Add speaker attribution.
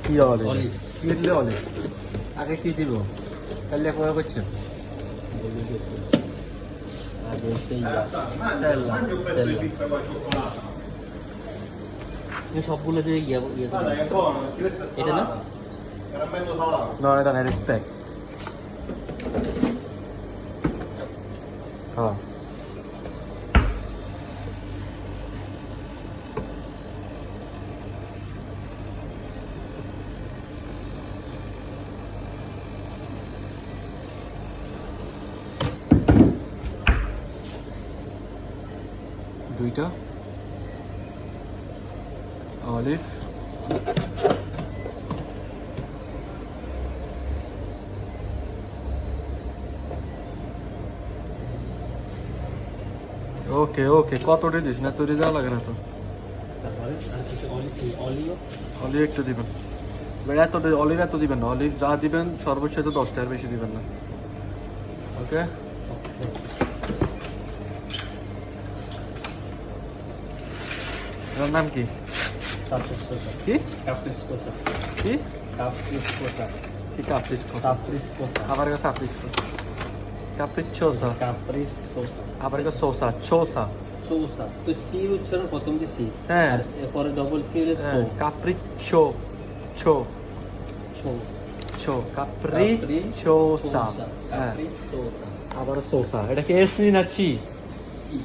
Speaker 1: কি olive?
Speaker 2: Olive.
Speaker 1: কি দিলে অলিভ? আগে কি দিব? তাহলে একবার করছো
Speaker 2: আগে তেল সবগুলো দিয়ে ইয়ে করে এটা না
Speaker 1: No, এটা না, রেসপেক্ট। হ্যাঁ। দুইটা অলিভ, ওকে ওকে, কতটা দিস না, তৈরি দেওয়া লাগে না তো।
Speaker 2: তারপরে আর কিছু অলিভ
Speaker 1: অলিভ একটু দিবেন, এত অলিভ এত দিবেন না, অলিভ যা দিবেন সর্বোচ্চ তো 10টার বেশি দিবেন না। ওকে, এটার নাম কি? কি
Speaker 2: কাপ্রিসকোসা
Speaker 1: কি
Speaker 2: কাপ্রিসকোসা
Speaker 1: কি? কাপ্রিসকো,
Speaker 2: কাপ্রিসকোসা
Speaker 1: আবার একটা কাপ্রিসকো, কাপ্রিচোসা,
Speaker 2: কাপ্রিসকোসা
Speaker 1: আবার একটা সোসা, চোসা।
Speaker 2: সোসা তো সি উচ্চারণ প্রথম যে সি
Speaker 1: হ্যাঁ,
Speaker 2: আর এরপরে ডবল সি হলে সো
Speaker 1: কাপ্রিচো, চো
Speaker 2: ছো
Speaker 1: চো, কাপ্রিচোসা। হ্যাঁ,
Speaker 2: কাপ্রিসকোসা
Speaker 1: আবার সোসা। এটা কি এস নি না চি?
Speaker 2: সি